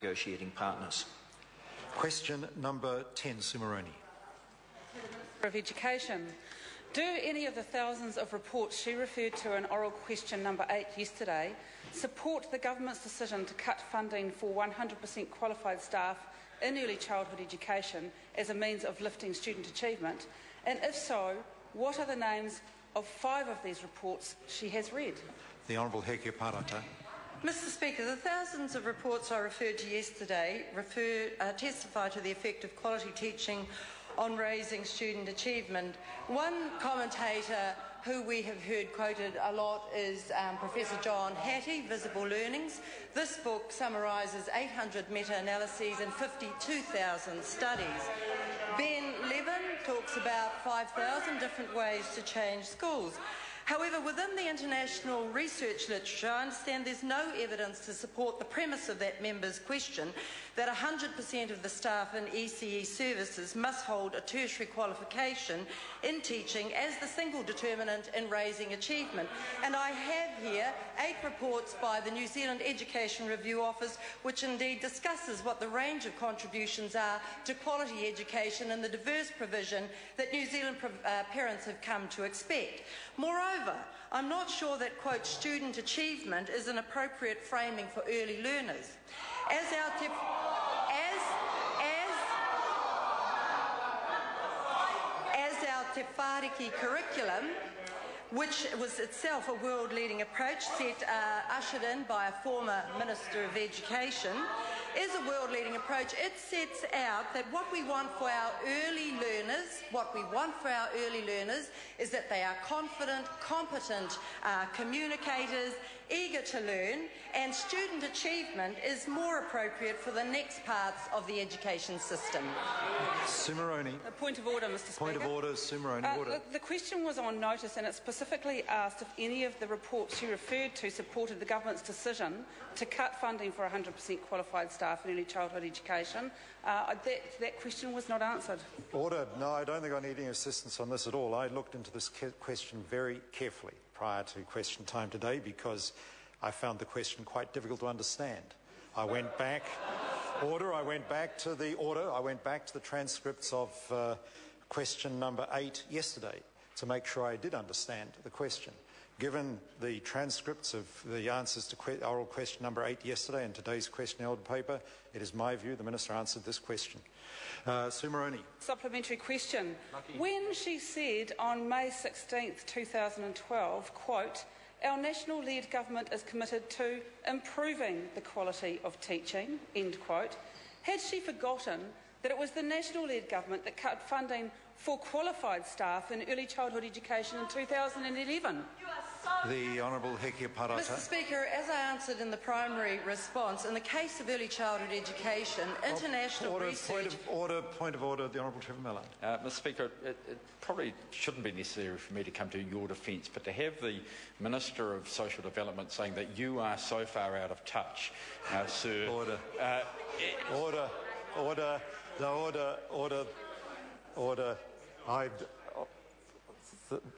negotiating partners. Question number 10, Sue Moroney. Of Education. Do any of the thousands of reports she referred to in oral question number 8 yesterday support the government's decision to cut funding for 100% qualified staff in early childhood education as a means of lifting student achievement? And if so, what are the names of 5 of these reports she has read? The Honourable Hekia Parata. Mr Speaker, the thousands of reports I referred to yesterday testify to the effect of quality teaching on raising student achievement. One commentator who we have heard quoted a lot is Professor John Hattie, Visible Learnings. This book summarises 800 meta-analyses and 52,000 studies. Ben Levin talks about 5,000 different ways to change schools. However, within the international research literature, I understand there's no evidence to support the premise of that member's question that 100% of the staff in ECE services must hold a tertiary qualification in teaching as the single determinant in raising achievement. And I have here 8 reports by the New Zealand Education Review Office, which indeed discusses what the range of contributions are to quality education and the diverse provision that New Zealand parents have come to expect. Moreover, I'm not sure that, quote, student achievement is an appropriate framing for early learners. As our Te Whāriki curriculum, which was itself a world-leading approach ushered in by a former Minister of Education, is a world-leading approach. It sets out that what we want for our early learners, is that they are confident, competent communicators, eager to learn, and student achievement is more appropriate for the next parts of the education system. Sue Moroney. A point of order, Mr Speaker. Point of order, Sue Moroney. Order. The question was on notice, and it specifically asked if any of the reports she referred to supported the government's decision to cut funding for 100% qualified staff in early childhood education. That question was not answered. Order. No, I don't think I need any assistance on this at all. I looked into this question very carefully prior to question time today because I found the question quite difficult to understand. I went back to the transcripts of question number 8 yesterday to make sure I did understand the question. Given the transcripts of the answers to oral question number 8 yesterday and today's question held paper, it is my view the Minister answered this question. Sue Moroney. Supplementary question. When she said on May 16th, 2012, quote, "Our national-led government is committed to improving the quality of teaching," end quote, had she forgotten that it was the national-led government that cut funding for qualified staff in early childhood education in 2011? The Honourable Hekia Parata. Mr Speaker, as I answered in the primary response, in the case of early childhood education, international research... Point of order, the Honourable Trevor Mallard. Mr Speaker, it probably shouldn't be necessary for me to come to your defence, but to have the Minister of Social Development saying that you are so far out of touch, sir... Order.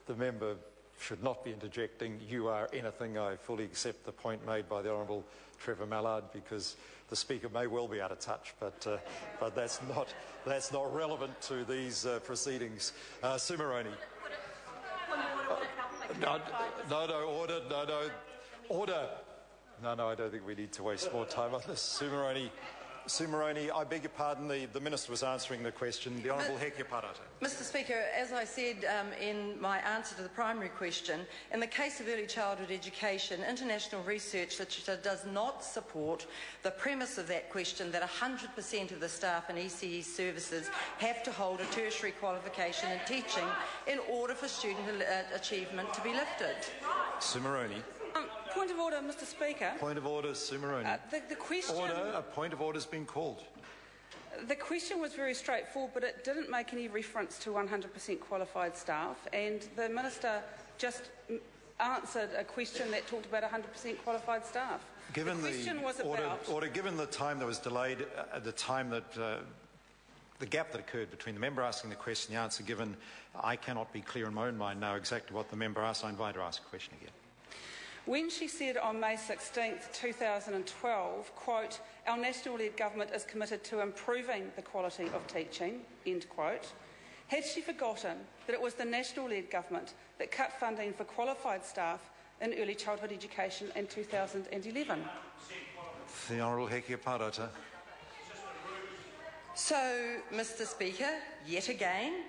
The member should not be interjecting. You are anything. I fully accept the point made by the Honourable Trevor Mallard because the Speaker may well be out of touch, but that's not relevant to these proceedings. Sue Moroney. Order. No, I don't think we need to waste more time on this. Sue Moroney, I beg your pardon, the Minister was answering the question. The Honourable Hekia Parata. Mr Speaker, as I said in my answer to the primary question, in the case of early childhood education, international research literature does not support the premise of that question that 100% of the staff in ECE services have to hold a tertiary qualification in teaching in order for student achievement to be lifted. Sue Moroney. Point of order, Mr Speaker. Point of order, Sue Moroney. The question... Order. A point of order has been called. The question was very straightforward, but it didn't make any reference to 100% qualified staff, and the Minister just answered a question that talked about 100% qualified staff. Given the question was about... Order, given the time that was delayed, the time that... the gap that occurred between the member asking the question and the answer given, I cannot be clear in my own mind now exactly what the member asked. I invite her to ask a question again. when she said on May 16, 2012, quote, "Our national-led government is committed to improving the quality of teaching," end quote, had she forgotten that it was the national-led government that cut funding for qualified staff in early childhood education in 2011? The Honourable Hekia Parata. So, Mr Speaker, yet again,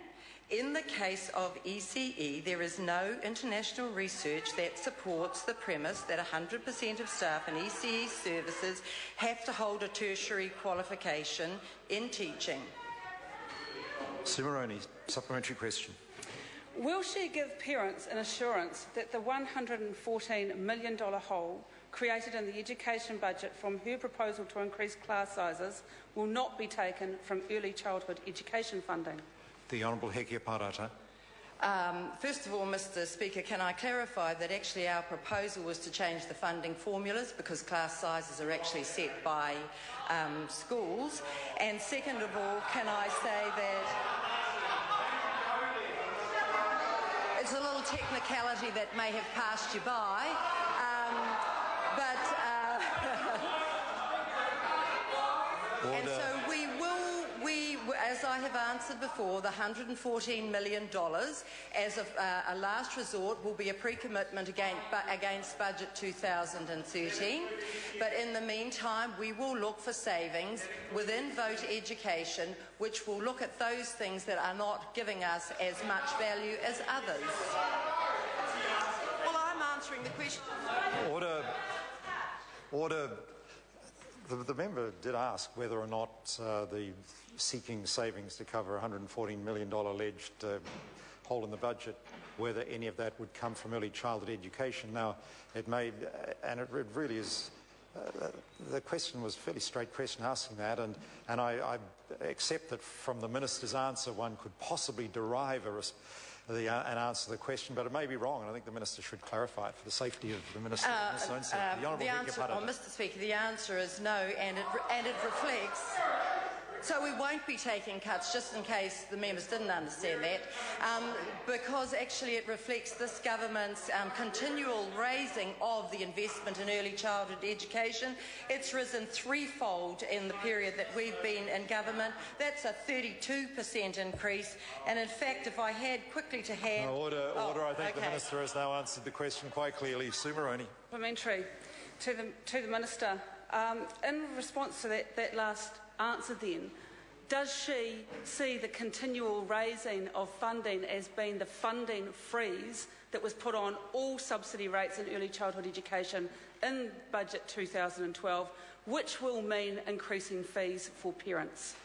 in the case of ECE, there is no international research that supports the premise that 100% of staff in ECE services have to hold a tertiary qualification in teaching. Sue Moroney, supplementary question. Will she give parents an assurance that the $114 million hole created in the education budget from her proposal to increase class sizes will not be taken from early childhood education funding? The Honourable Hekia Parata. First of all, Mr Speaker, can I clarify that actually our proposal was to change the funding formulas because class sizes are actually set by schools. And second of all, can I say that it's a little technicality that may have passed you by, and so as I have answered before, the $114 million as a last resort will be a pre-commitment against Budget 2013. But in the meantime, we will look for savings within Vote Education, which will look at those things that are not giving us as much value as others. Well, I'm answering the question. Order. The member did ask whether or not the seeking savings to cover $114 million alleged hole in the budget, whether any of that would come from early childhood education. Now, it really is, the question was a fairly straight question asking that, and I accept that from the Minister's answer one could possibly derive an answer to the question, but it may be wrong, and I think the Minister should clarify it for the safety of the Minister. Mr Speaker, the answer is no, and it reflects. So we won't be taking cuts, just in case the members didn't understand that, because actually it reflects this government's continual raising of the investment in early childhood education. It's risen threefold in the period that we've been in government. That's a 32% increase, and in fact, if I had quickly to hand... No, order. I think the Minister has now answered the question quite clearly. Sue Moroney. Supplementary to the Minister. In response to that last answer then, does she see the continual raising of funding as being the funding freeze that was put on all subsidy rates in early childhood education in Budget 2012, which will mean increasing fees for parents?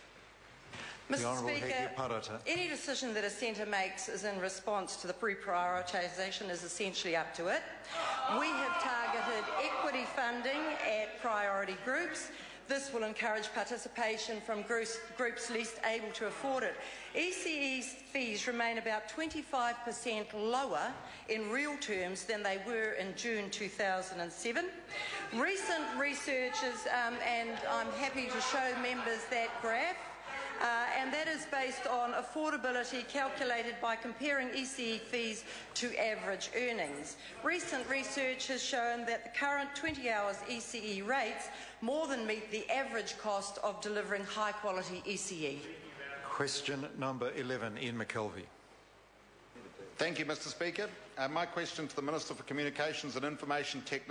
Mr Speaker, any decision that a centre makes is in response to the pre-prioritisation is essentially up to it. We have targeted equity funding at priority groups. This will encourage participation from groups least able to afford it. ECE's fees remain about 25% lower in real terms than they were in June 2007. Recent researchers, and I'm happy to show members that graph, and that is based on affordability calculated by comparing ECE fees to average earnings. Recent research has shown that the current 20 hours ECE rates more than meet the average cost of delivering high-quality ECE. Question number 11, Ian McKelvey. Thank you, Mr Speaker. My question to the Minister for Communications and Information Technology